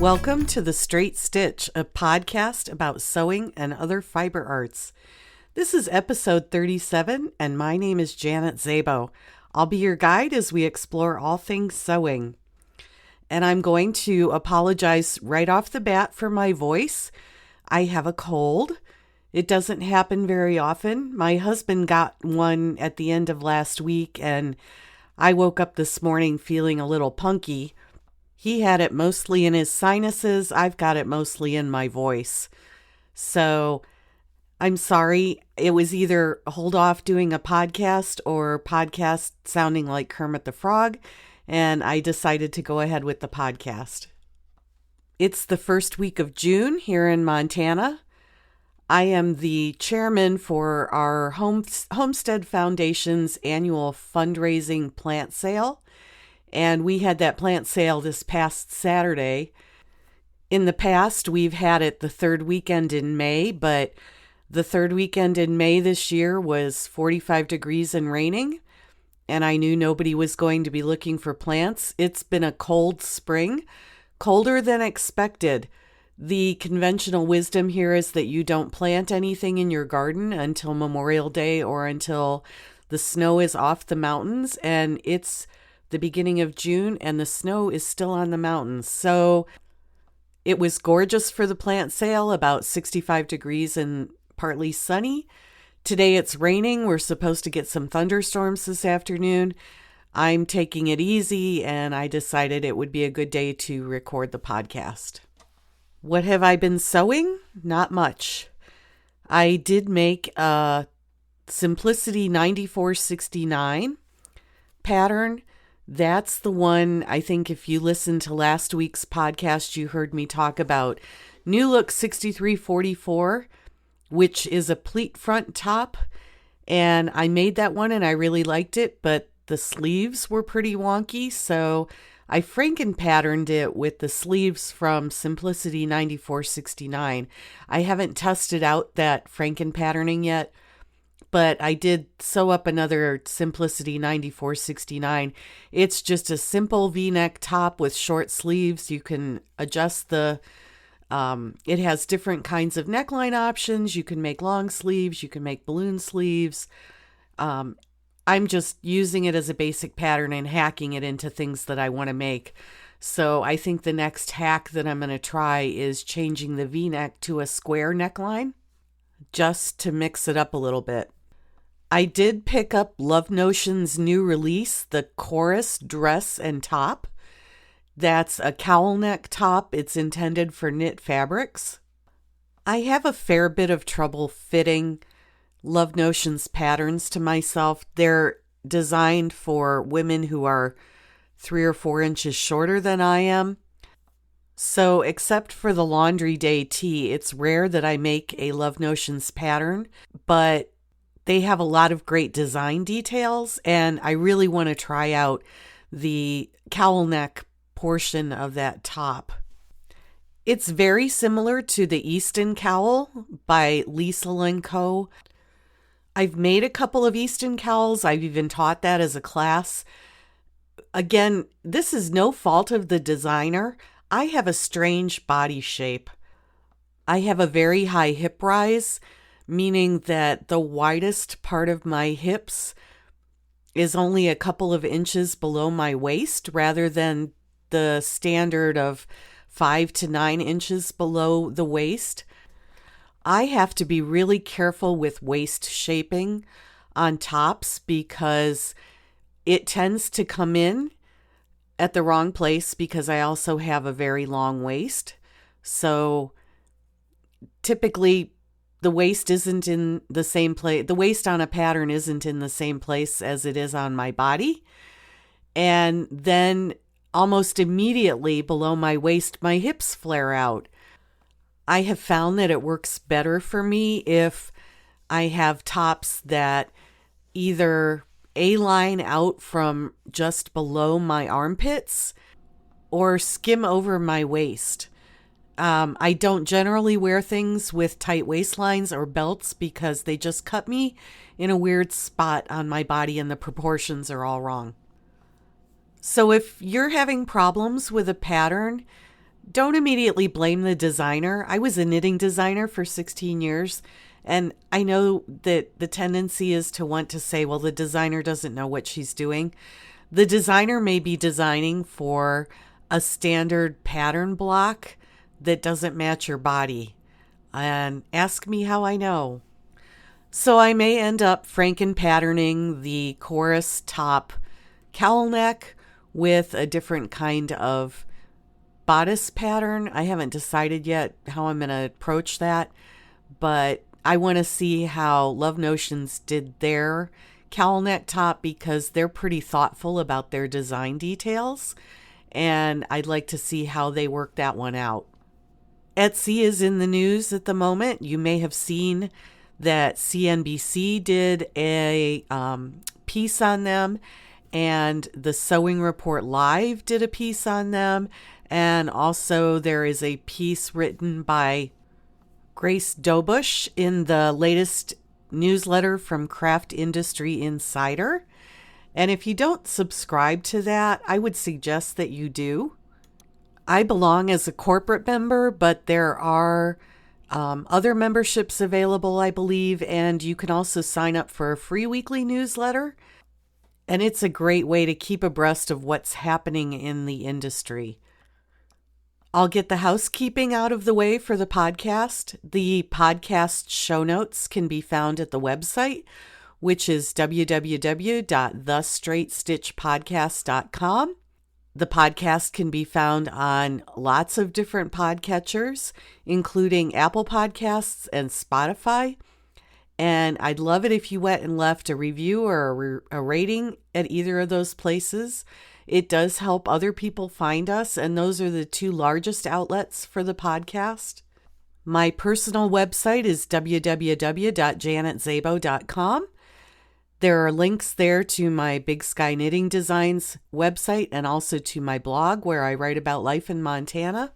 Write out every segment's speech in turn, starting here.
Welcome to The Straight Stitch, a podcast about sewing and other fiber arts. This is episode 37, and my name is Janet Szabo. I'll be your guide as we explore all things sewing. And I'm going to apologize right off the bat for my voice. I have a cold. It doesn't happen very often. My husband got one at the end of last week, and I woke up this morning feeling a little punky. He had it mostly in his sinuses. I've got it mostly in my voice. So I'm sorry. It was either hold off doing a podcast or podcast sounding like Kermit the Frog, and I decided to go ahead with the podcast. It's the first week of June here in Montana. I am the chairman for our Homestead Foundation's annual fundraising plant sale. And we had that plant sale this past Saturday. In the past, we've had it the third weekend in May, but the third weekend in May this year was 45 degrees and raining, and I knew nobody was going to be looking for plants. It's been a cold spring, colder than expected. The conventional wisdom here is that you don't plant anything in your garden until Memorial Day or until the snow is off the mountains, and it's the beginning of June, and the snow is still on the mountains. So it was gorgeous for the plant sale, about 65 degrees and partly sunny. Today it's raining. We're supposed to get some thunderstorms this afternoon. I'm taking it easy, and I decided it would be a good day to record the podcast. What have I been sewing? Not much. I did make a Simplicity 9469 pattern. That's the one, I think if you listened to last week's podcast, you heard me talk about New Look 6344, which is a pleat front top. And I made that one and I really liked it, but the sleeves were pretty wonky. So I Franken patterned it with the sleeves from Simplicity 9469. I haven't tested out that Franken patterning yet, but I did sew up another Simplicity 9469. It's just a simple V-neck top with short sleeves. You can adjust it has different kinds of neckline options. You can make long sleeves. You can make balloon sleeves. I'm just using it as a basic pattern and hacking it into things that I want to make. So I think the next hack that I'm going to try is changing the V-neck to a square neckline just to mix it up a little bit. I did pick up Love Notion's new release, the Chorus Dress and Top. That's a cowl neck top. It's intended for knit fabrics. I have a fair bit of trouble fitting Love Notion's patterns to myself. They're designed for women who are 3 or 4 inches shorter than I am. So except for the laundry day tee, it's rare that I make a Love Notion's pattern, but they have a lot of great design details, and I really want to try out the cowl neck portion of that top. It's very similar to the Easton Cowl by Liesl & Co. I've made a couple of Easton cowls. I've even taught that as a class. Again, this is no fault of the designer. I have a strange body shape. I have a very high hip rise, meaning that the widest part of my hips is only a couple of inches below my waist rather than the standard of 5 to 9 inches below the waist. I have to be really careful with waist shaping on tops because it tends to come in at the wrong place because I also have a very long waist. So typically the waist isn't in the same place. The waist on a pattern isn't in the same place as it is on my body. And then almost immediately below my waist, my hips flare out. I have found that it works better for me if I have tops that either A-line out from just below my armpits or skim over my waist. I don't generally wear things with tight waistlines or belts because they just cut me in a weird spot on my body and the proportions are all wrong. So if you're having problems with a pattern, don't immediately blame the designer. I was a knitting designer for 16 years, and I know that the tendency is to want to say, well, the designer doesn't know what she's doing. The designer may be designing for a standard pattern block that doesn't match your body. And ask me how I know. So I may end up Franken patterning the chorus top cowl neck with a different kind of bodice pattern. I haven't decided yet how I'm going to approach that, but I want to see how Love Notions did their cowl neck top because they're pretty thoughtful about their design details, and I'd like to see how they work that one out. Etsy is in the news at the moment. You may have seen that CNBC did a piece on them, and the Sewing Report Live did a piece on them, and also there is a piece written by Grace Dobush in the latest newsletter from Craft Industry Insider. And if you don't subscribe to that, I would suggest that you do. I belong as a corporate member, but there are other memberships available, I believe, and you can also sign up for a free weekly newsletter. And it's a great way to keep abreast of what's happening in the industry. I'll get the housekeeping out of the way for the podcast. The podcast show notes can be found at the website, which is www.thestraightstitchpodcast.com. The podcast can be found on lots of different podcatchers, including Apple Podcasts and Spotify. And I'd love it if you went and left a review or a rating at either of those places. It does help other people find us, and those are the two largest outlets for the podcast. My personal website is www.janetzabo.com. There are links there to my Big Sky Knitting Designs website and also to my blog where I write about life in Montana.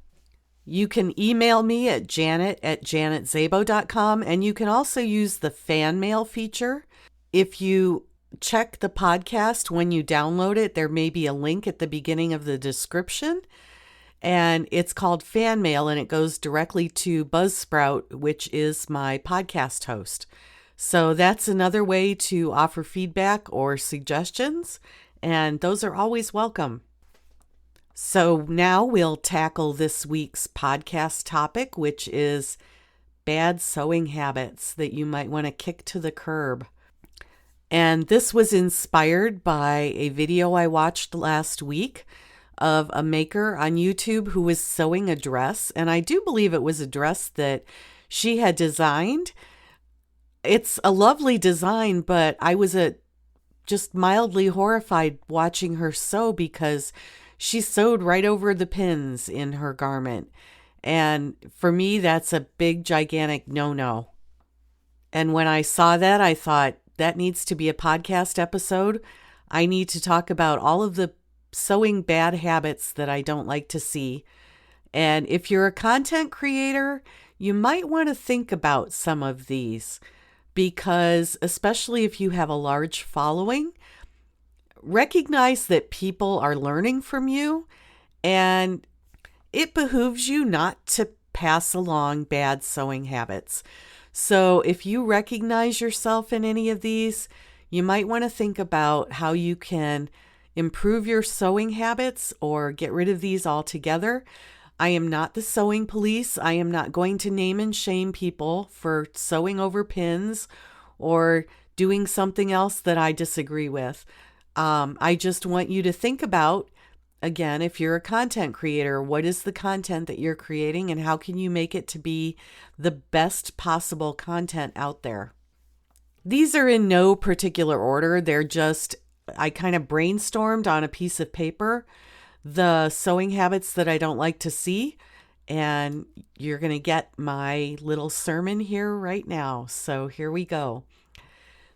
You can email me at janet@janetzabo.com, and you can also use the fan mail feature. If you check the podcast when you download it, there may be a link at the beginning of the description, and it's called fan mail, and it goes directly to Buzzsprout, which is my podcast host. So that's another way to offer feedback or suggestions, and those are always welcome. So now we'll tackle this week's podcast topic, which is bad sewing habits that you might want to kick to the curb. And this was inspired by a video I watched last week of a maker on YouTube who was sewing a dress, and I do believe it was a dress that she had designed. It's a lovely design, but I was just mildly horrified watching her sew because she sewed right over the pins in her garment. And for me, that's a big, gigantic no-no. And when I saw that, I thought, that needs to be a podcast episode. I need to talk about all of the sewing bad habits that I don't like to see. And if you're a content creator, you might want to think about some of these. Because especially if you have a large following, recognize that people are learning from you, and it behooves you not to pass along bad sewing habits. So if you recognize yourself in any of these, you might want to think about how you can improve your sewing habits or get rid of these altogether. I am not the sewing police. I am not going to name and shame people for sewing over pins or doing something else that I disagree with. I just want you to think about, again, if you're a content creator, what is the content that you're creating and how can you make it to be the best possible content out there? These are in no particular order. They're just, I kind of brainstormed on a piece of paper the sewing habits that I don't like to see, and you're going to get my little sermon here right now. So here we go.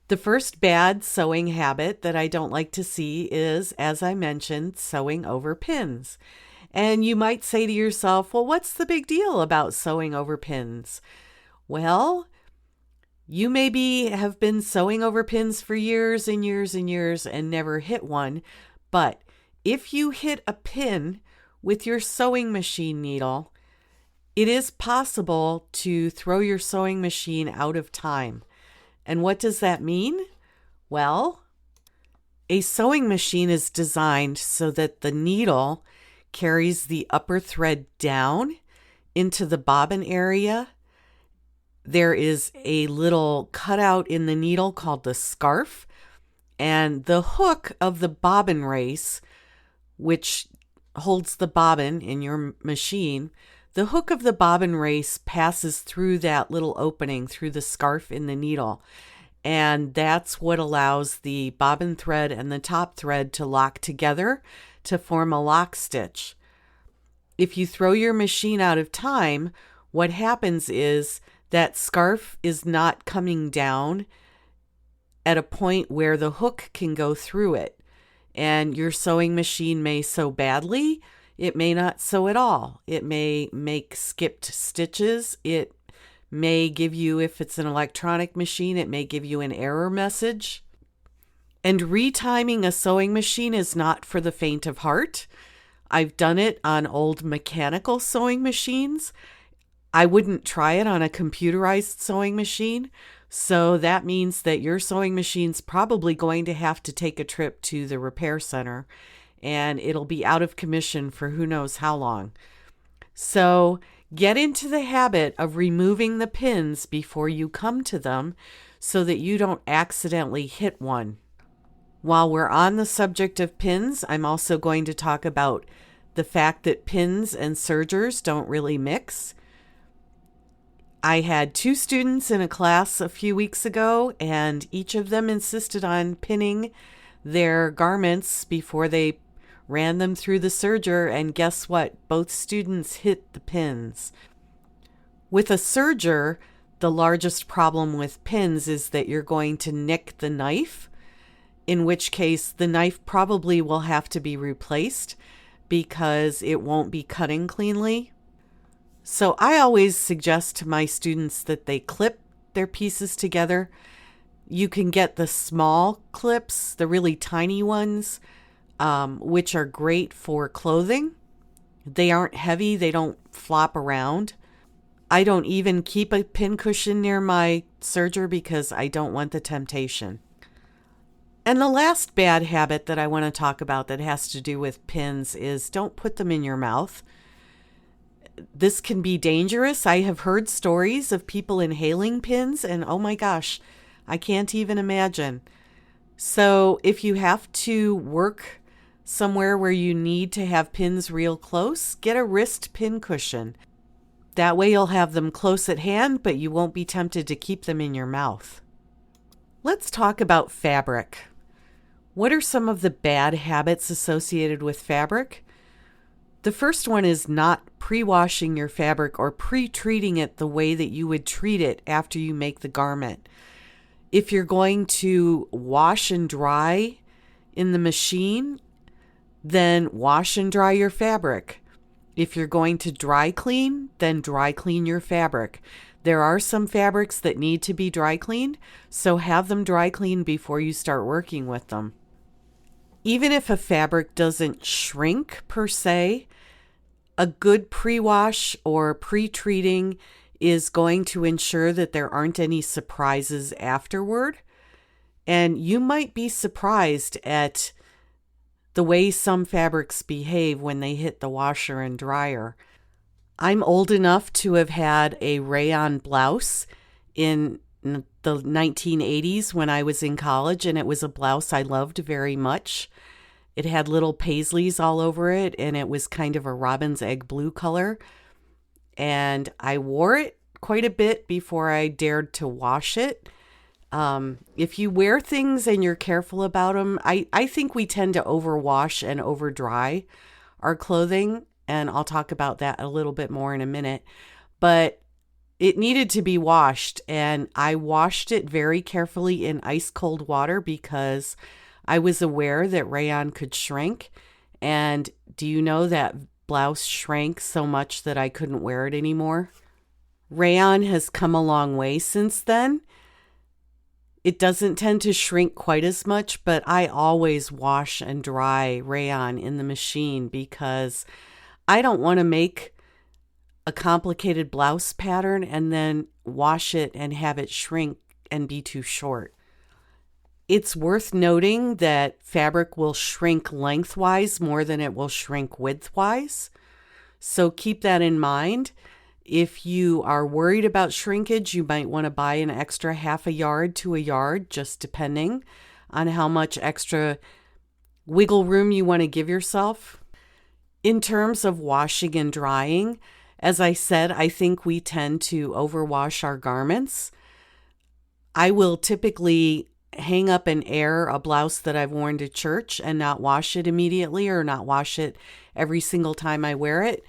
The first bad sewing habit that I don't like to see is, as I mentioned, sewing over pins. And you might say to yourself, well, what's the big deal about sewing over pins? Well, you maybe have been sewing over pins for years and years and years and never hit one, but if you hit a pin With your sewing machine needle, it is possible to throw your sewing machine out of time. And what does that mean? Well, a sewing machine is designed so that the needle carries the upper thread down into the bobbin area. There is a little cutout in the needle called the scarf, and the hook of the bobbin race, which holds the bobbin in your machine, the hook of the bobbin race passes through that little opening through the scarf in the needle. And that's what allows the bobbin thread and the top thread to lock together to form a lock stitch. If you throw your machine out of time, what happens is that scarf is not coming down at a point where the hook can go through it. And your sewing machine may sew badly. It may not sew at all. It may make skipped stitches. It may give you, if it's an electronic machine, it may give you an error message. And retiming a sewing machine is not for the faint of heart. I've done it on old mechanical sewing machines. I wouldn't try it on a computerized sewing machine. So that means that your sewing machine's probably going to have to take a trip to the repair center, and it'll be out of commission for who knows how long. So get into the habit of removing the pins before you come to them so that you don't accidentally hit one. While we're on the subject of pins, I'm also going to talk about the fact that pins and sergers don't really mix. I had 2 students in a class a few weeks ago, and each of them insisted on pinning their garments before they ran them through the serger, and guess what? Both students hit the pins. With a serger, the largest problem with pins is that you're going to nick the knife, in which case the knife probably will have to be replaced because it won't be cutting cleanly. So I always suggest to my students that they clip their pieces together. You can get the small clips, the really tiny ones, which are great for clothing. They aren't heavy. They don't flop around. I don't even keep a pin cushion near my serger because I don't want the temptation. And the last bad habit that I want to talk about that has to do with pins is don't put them in your mouth. This can be dangerous. I have heard stories of people inhaling pins, and oh my gosh, I can't even imagine. So if you have to work somewhere where you need to have pins real close, get a wrist pin cushion. That way you'll have them close at hand, but you won't be tempted to keep them in your mouth. Let's talk about fabric. What are some of the bad habits associated with fabric? The first one is not pre-washing your fabric or pre-treating it the way that you would treat it after you make the garment. If you're going to wash and dry in the machine, then wash and dry your fabric. If you're going to dry clean, then dry clean your fabric. There are some fabrics that need to be dry cleaned, so have them dry cleaned before you start working with them. Even if a fabric doesn't shrink per se, a good pre-wash or pre-treating is going to ensure that there aren't any surprises afterward. And you might be surprised at the way some fabrics behave when they hit the washer and dryer. I'm old enough to have had a rayon blouse in the 1980s when I was in college, and it was a blouse I loved very much. It had little paisleys all over it, and it was kind of a robin's egg blue color. And I wore it quite a bit before I dared to wash it. If you wear things and you're careful about them, I think we tend to overwash and over dry our clothing, and I'll talk about that a little bit more in a minute. But it needed to be washed, and I washed it very carefully in ice cold water because I was aware that rayon could shrink. And do you know that blouse shrank so much that I couldn't wear it anymore? Rayon has come a long way since then. It doesn't tend to shrink quite as much, but I always wash and dry rayon in the machine because I don't want to make a complicated blouse pattern and then wash it and have it shrink and be too short. It's worth noting that fabric will shrink lengthwise more than it will shrink widthwise. So keep that in mind. If you are worried about shrinkage, you might want to buy an extra half a yard to a yard, just depending on how much extra wiggle room you want to give yourself. In terms of washing and drying, as I said, I think we tend to overwash our garments. I will typically hang up and air a blouse that I've worn to church and not wash it immediately or not wash it every single time I wear it.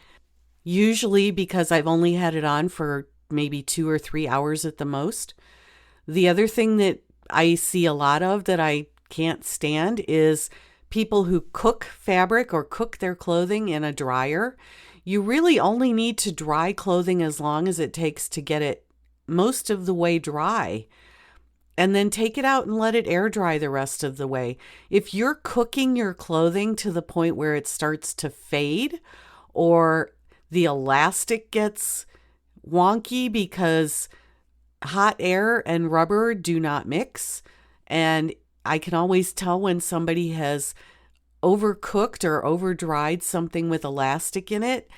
Usually because I've only had it on for maybe 2 or 3 hours at the most. The other thing that I see a lot of that I can't stand is people who cook fabric or cook their clothing in a dryer. You really only need to dry clothing as long as it takes to get it most of the way dry. And then take it out and let it air dry the rest of the way. If you're cooking your clothing to the point where it starts to fade or the elastic gets wonky because hot air and rubber do not mix, and I can always tell when somebody has overcooked or over-dried something with elastic in it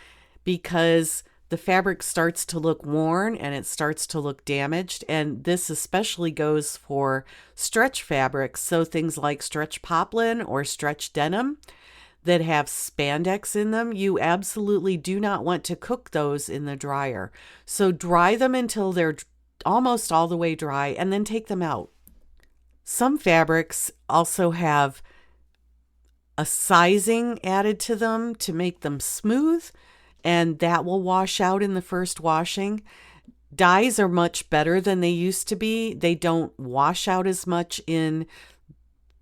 because the fabric starts to look worn and it starts to look damaged. And this especially goes for stretch fabrics. So things like stretch poplin or stretch denim that have spandex in them, you absolutely do not want to cook those in the dryer. So dry them until they're almost all the way dry and then take them out. Some fabrics also have a sizing added to them to make them smooth, and that will wash out in the first washing. Dyes are much better than they used to be. They don't wash out as much in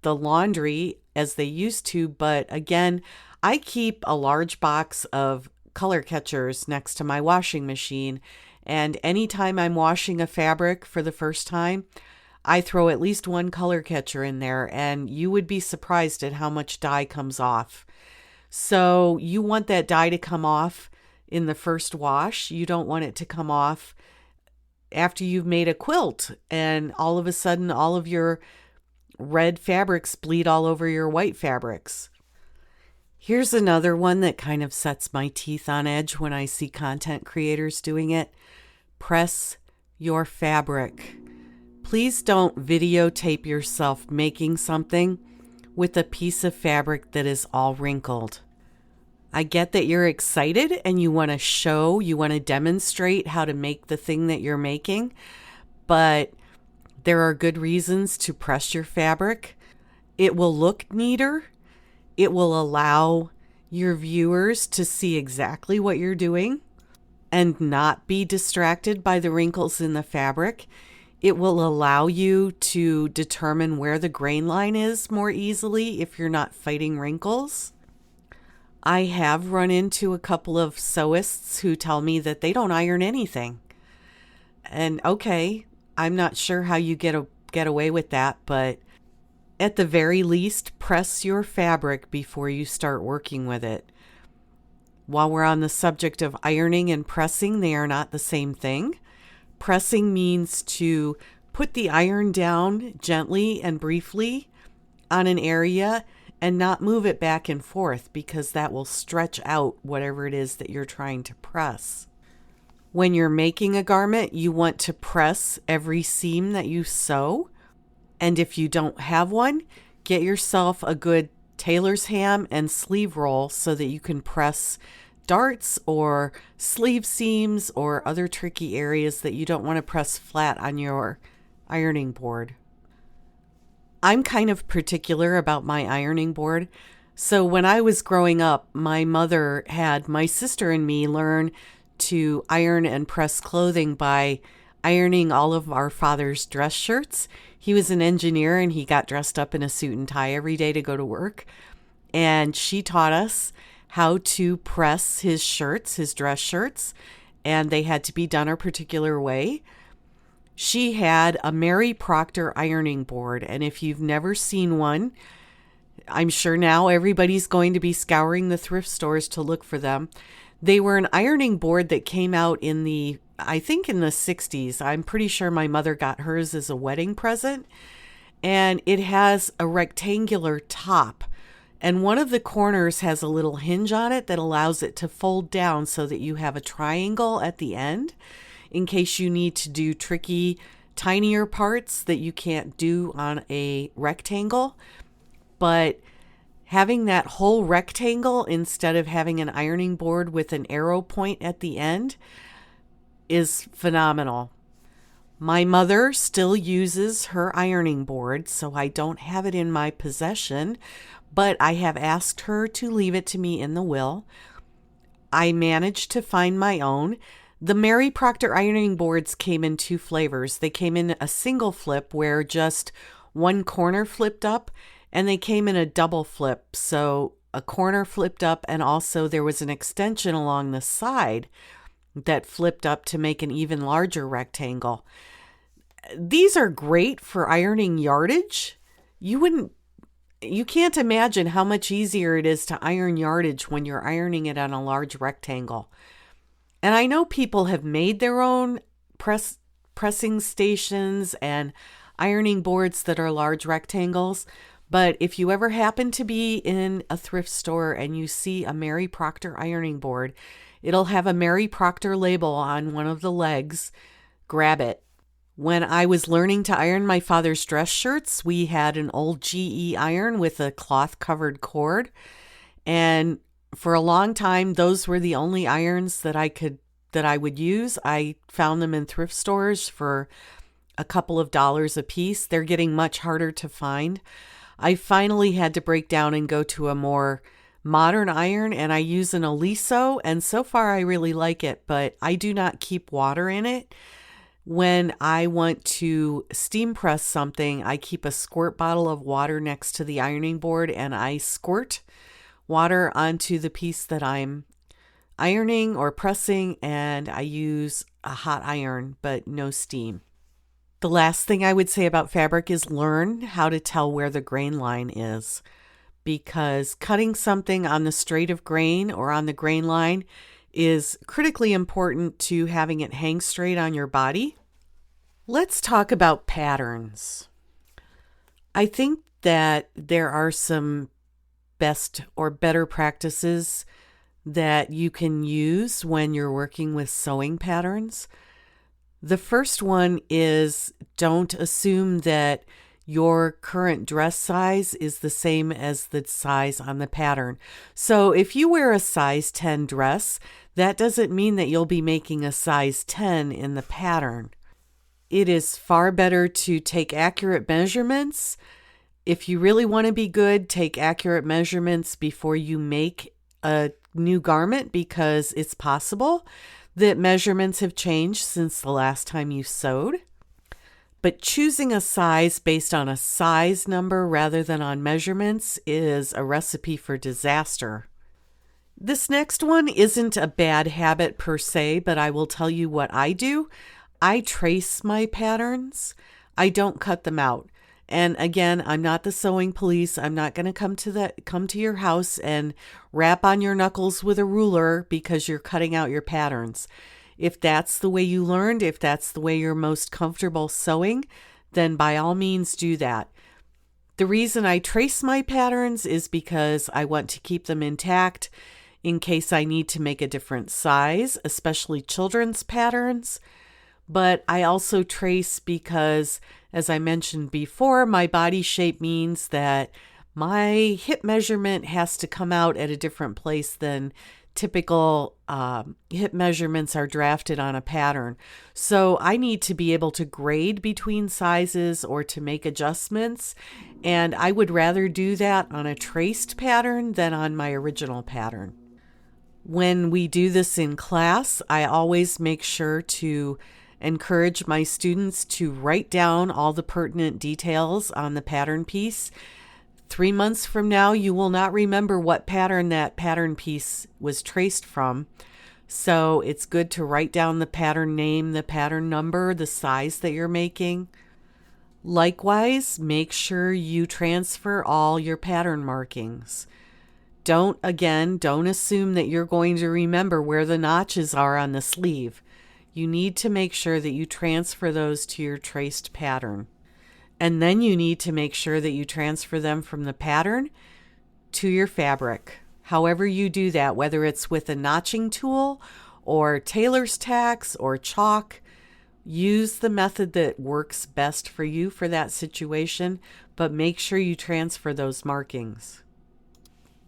the laundry as they used to, but again, I keep a large box of color catchers next to my washing machine, and anytime I'm washing a fabric for the first time, I throw at least one color catcher in there, and you would be surprised at how much dye comes off. So you want that dye to come off in the first wash. You don't want it to come off after you've made a quilt and all of a sudden all of your red fabrics bleed all over your white fabrics. Here's another one that kind of sets my teeth on edge when I see content creators doing it. Press your fabric. Please don't videotape yourself making something with a piece of fabric that is all wrinkled. I get that you're excited and you want to show, you want to demonstrate how to make the thing that you're making, but there are good reasons to press your fabric. It will look neater. It will allow your viewers to see exactly what you're doing and not be distracted by the wrinkles in the fabric. It will allow you to determine where the grain line is more easily if you're not fighting wrinkles. I have run into a couple of sewists who tell me that they don't iron anything. And okay, I'm not sure how you get away with that, but at the very least, press your fabric before you start working with it. While we're on the subject of ironing and pressing, they are not the same thing. Pressing means to put the iron down gently and briefly on an area and not move it back and forth because that will stretch out whatever it is that you're trying to press. When you're making a garment, you want to press every seam that you sew. And if you don't have one, get yourself a good tailor's ham and sleeve roll so that you can press darts or sleeve seams or other tricky areas that you don't want to press flat on your ironing board. I'm kind of particular about my ironing board. So when I was growing up, my mother had my sister and me learn to iron and press clothing by ironing all of our father's dress shirts. He was an engineer and he got dressed up in a suit and tie every day to go to work. And she taught us how to press his shirts, his dress shirts, and they had to be done a particular way. She had a Mary Proctor ironing board, and if you've never seen one, I'm sure now everybody's going to be scouring the thrift stores to look for them. They were an ironing board that came out I think in the 60s. I'm pretty sure my mother got hers as a wedding present. And it has a rectangular top. And one of the corners has a little hinge on it that allows it to fold down so that you have a triangle at the end in case you need to do tricky, tinier parts that you can't do on a rectangle. But having that whole rectangle instead of having an ironing board with an arrow point at the end is phenomenal. My mother still uses her ironing board, so I don't have it in my possession, but I have asked her to leave it to me in the will. I managed to find my own. The Mary Proctor ironing boards came in two flavors. They came in a single flip where just one corner flipped up, and they came in a double flip. So a corner flipped up, and also there was an extension along the side that flipped up to make an even larger rectangle. These are great for ironing yardage. You can't imagine how much easier it is to iron yardage when you're ironing it on a large rectangle. And I know people have made their own pressing stations and ironing boards that are large rectangles. But if you ever happen to be in a thrift store and you see a Mary Proctor ironing board, it'll have a Mary Proctor label on one of the legs. Grab it. When I was learning to iron my father's dress shirts, we had an old GE iron with a cloth-covered cord. And for a long time, those were the only irons that I would use. I found them in thrift stores for a couple of dollars a piece. They're getting much harder to find. I finally had to break down and go to a more modern iron, and I use an Aliso, and so far I really like it, but I do not keep water in it. When I want to steam press something, I keep a squirt bottle of water next to the ironing board, and I squirt water onto the piece that I'm ironing or pressing, and I use a hot iron, but no steam. The last thing I would say about fabric is learn how to tell where the grain line is, because cutting something on the straight of grain or on the grain line is critically important to having it hang straight on your body. Let's talk about patterns. I think that there are some best or better practices that you can use when you're working with sewing patterns. The first one is don't assume that your current dress size is the same as the size on the pattern. So if you wear a size 10 dress, that doesn't mean that you'll be making a size 10 in the pattern. It is far better to take accurate measurements. If you really want to be good, take accurate measurements before you make a new garment, because it's possible that measurements have changed since the last time you sewed. But choosing a size based on a size number rather than on measurements is a recipe for disaster. This next one isn't a bad habit per se, but I will tell you what I do. I trace my patterns. I don't cut them out. And again, I'm not the sewing police. I'm not going to come to your house and rap on your knuckles with a ruler because you're cutting out your patterns. If that's the way you learned, if that's the way you're most comfortable sewing, then by all means do that. The reason I trace my patterns is because I want to keep them intact in case I need to make a different size, especially children's patterns. But I also trace because, as I mentioned before, my body shape means that my hip measurement has to come out at a different place than typical hip measurements are drafted on a pattern. So I need to be able to grade between sizes or to make adjustments. And I would rather do that on a traced pattern than on my original pattern. When we do this in class, I always make sure to encourage my students to write down all the pertinent details on the pattern piece. 3 months from now, you will not remember what pattern that pattern piece was traced from. So it's good to write down the pattern name, the pattern number, the size that you're making. Likewise, make sure you transfer all your pattern markings. Don't assume that you're going to remember where the notches are on the sleeve. You need to make sure that you transfer those to your traced pattern. And then you need to make sure that you transfer them from the pattern to your fabric. However you do that, whether it's with a notching tool or tailor's tacks or chalk, use the method that works best for you for that situation, but make sure you transfer those markings.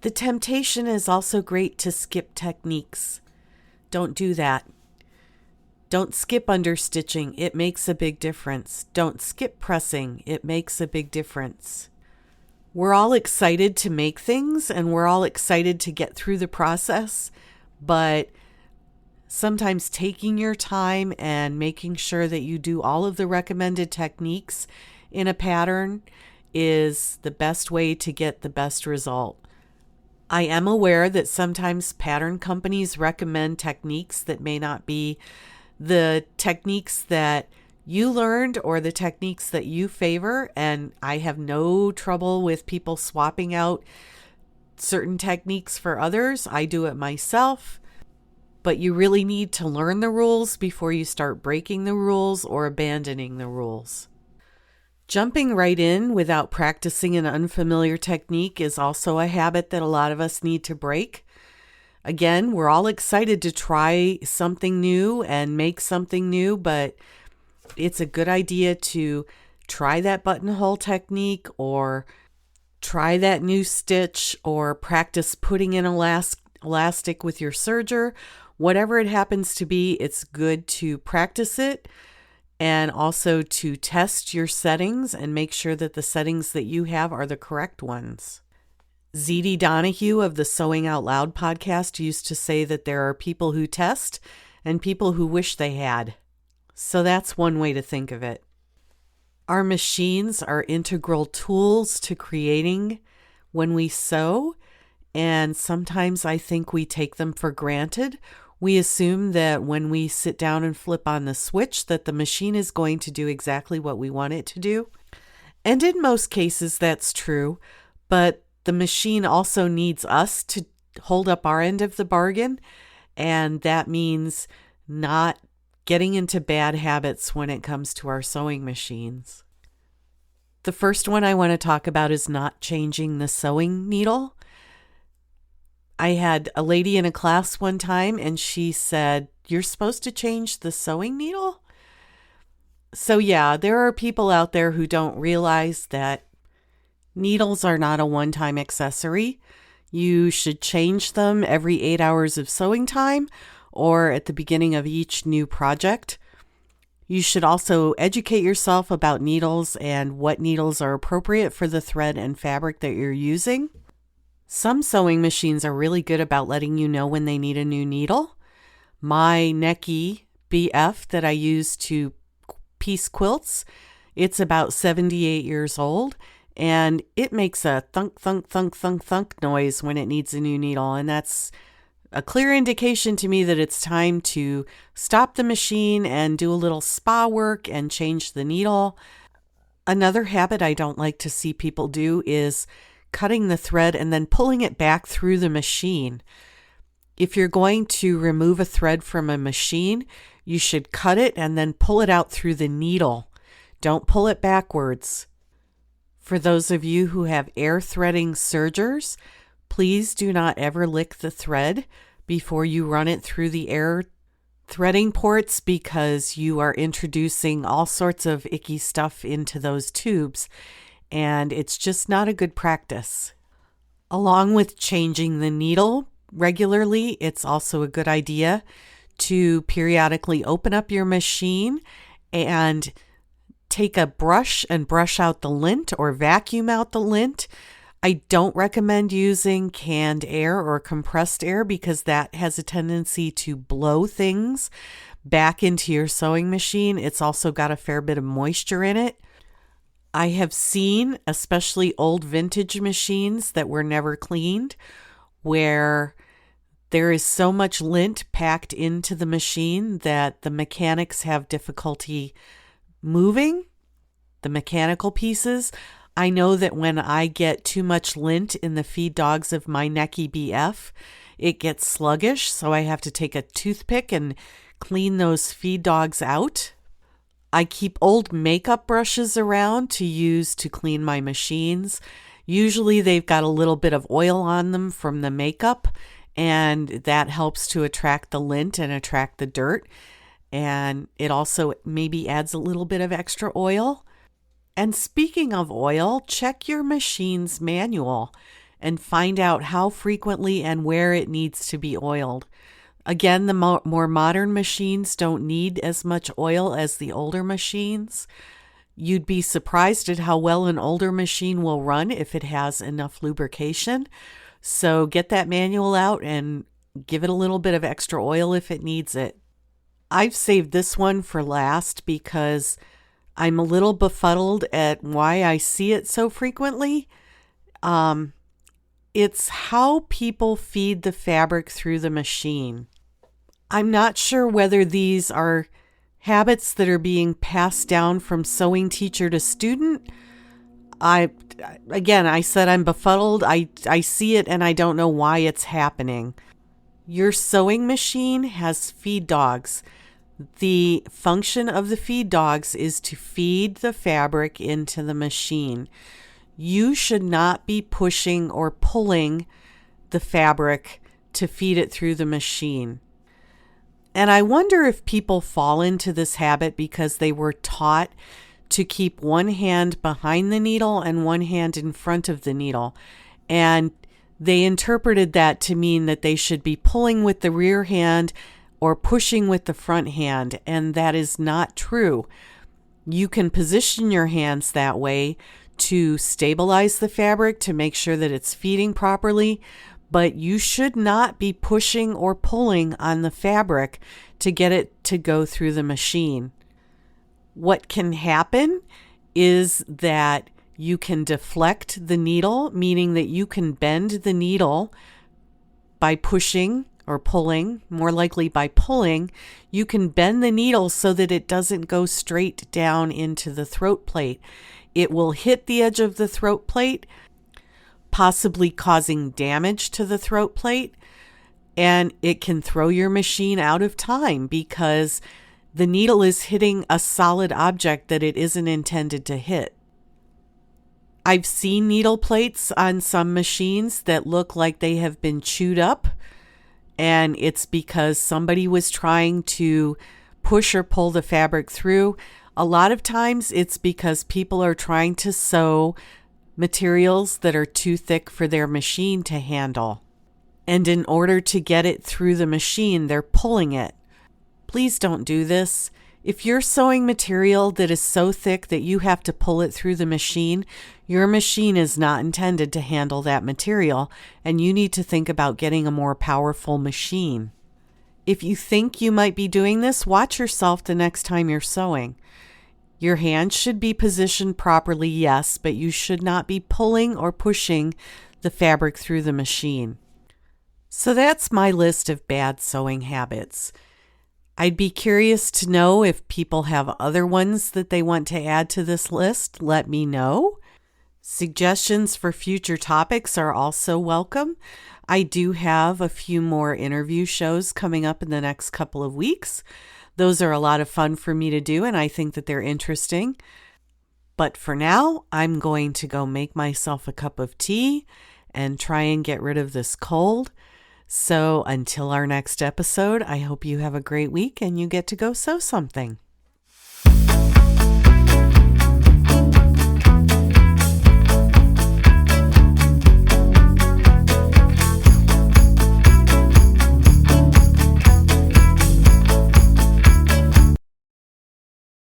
The temptation is also great to skip techniques. Don't do that. Don't skip understitching. It makes a big difference. Don't skip pressing. It makes a big difference. We're all excited to make things and we're all excited to get through the process, but sometimes taking your time and making sure that you do all of the recommended techniques in a pattern is the best way to get the best result. I am aware that sometimes pattern companies recommend techniques that may not be the techniques that you learned or the techniques that you favor, and I have no trouble with people swapping out certain techniques for others. I do it myself, but you really need to learn the rules before you start breaking the rules or abandoning the rules. Jumping right in without practicing an unfamiliar technique is also a habit that a lot of us need to break. Again, we're all excited to try something new and make something new, but it's a good idea to try that buttonhole technique or try that new stitch or practice putting in elastic with your serger. Whatever it happens to be, it's good to practice it. And also to test your settings and make sure that the settings that you have are the correct ones. Z.D. Donahue of the Sewing Out Loud podcast used to say that there are people who test and people who wish they had. So that's one way to think of it. Our machines are integral tools to creating when we sew, and sometimes I think we take them for granted. We assume that when we sit down and flip on the switch that the machine is going to do exactly what we want it to do. And in most cases that's true, but the machine also needs us to hold up our end of the bargain, and that means not getting into bad habits when it comes to our sewing machines. The first one I want to talk about is not changing the sewing needle. I had a lady in a class one time and she said, "You're supposed to change the sewing needle?" So yeah, there are people out there who don't realize that needles are not a one-time accessory. You should change them every 8 hours of sewing time or at the beginning of each new project. You should also educate yourself about needles and what needles are appropriate for the thread and fabric that you're using. Some sewing machines are really good about letting you know when they need a new needle. My Necky BF that I use to piece quilts, it's about 78 years old, and it makes a thunk, thunk, thunk, thunk, thunk noise when it needs a new needle, and that's a clear indication to me that it's time to stop the machine and do a little spa work and change the needle. Another habit I don't like to see people do is cutting the thread and then pulling it back through the machine. If you're going to remove a thread from a machine, you should cut it and then pull it out through the needle. Don't pull it backwards. For those of you who have air threading sergers, please do not ever lick the thread before you run it through the air threading ports, because you are introducing all sorts of icky stuff into those tubes, and it's just not a good practice. Along with changing the needle regularly, it's also a good idea to periodically open up your machine and take a brush and brush out the lint or vacuum out the lint. I don't recommend using canned air or compressed air because that has a tendency to blow things back into your sewing machine. It's also got a fair bit of moisture in it. I have seen, especially old vintage machines that were never cleaned, where there is so much lint packed into the machine that the mechanics have difficulty moving. the mechanical pieces. I know that when I get too much lint in the feed dogs of my Necky BF, it gets sluggish, so I have to take a toothpick and clean those feed dogs out. I keep old makeup brushes around to use to clean my machines. Usually they've got a little bit of oil on them from the makeup, and that helps to attract the lint and attract the dirt. And it also maybe adds a little bit of extra oil. And speaking of oil, check your machine's manual and find out how frequently and where it needs to be oiled. Again, the more modern machines don't need as much oil as the older machines. You'd be surprised at how well an older machine will run if it has enough lubrication. So get that manual out and give it a little bit of extra oil if it needs it. I've saved this one for last because I'm a little befuddled at why I see it so frequently. It's how people feed the fabric through the machine. I'm not sure whether these are habits that are being passed down from sewing teacher to student. I said I'm befuddled. I see it and I don't know why it's happening. Your sewing machine has feed dogs. The function of the feed dogs is to feed the fabric into the machine. You should not be pushing or pulling the fabric to feed it through the machine. And I wonder if people fall into this habit because they were taught to keep one hand behind the needle and one hand in front of the needle. And they interpreted that to mean that they should be pulling with the rear hand or pushing with the front hand. And that is not true. You can position your hands that way to stabilize the fabric to make sure that it's feeding properly. But you should not be pushing or pulling on the fabric to get it to go through the machine. What can happen is that you can deflect the needle, meaning that you can bend the needle by pushing or pulling, more likely by pulling. You can bend the needle so that it doesn't go straight down into the throat plate. It will hit the edge of the throat plate, possibly causing damage to the throat plate, and it can throw your machine out of time because the needle is hitting a solid object that it isn't intended to hit. I've seen needle plates on some machines that look like they have been chewed up, and it's because somebody was trying to push or pull the fabric through. A lot of times it's because people are trying to sew materials that are too thick for their machine to handle. And in order to get it through the machine, they're pulling it. Please don't do this. If you're sewing material that is so thick that you have to pull it through the machine, your machine is not intended to handle that material, and you need to think about getting a more powerful machine. If you think you might be doing this, watch yourself the next time you're sewing. Your hands should be positioned properly, yes, but you should not be pulling or pushing the fabric through the machine. So that's my list of bad sewing habits. I'd be curious to know if people have other ones that they want to add to this list. Let me know. Suggestions for future topics are also welcome. I do have a few more interview shows coming up in the next couple of weeks. Those are a lot of fun for me to do, and I think that they're interesting. But for now, I'm going to go make myself a cup of tea and try and get rid of this cold. So until our next episode, I hope you have a great week and you get to go sew something.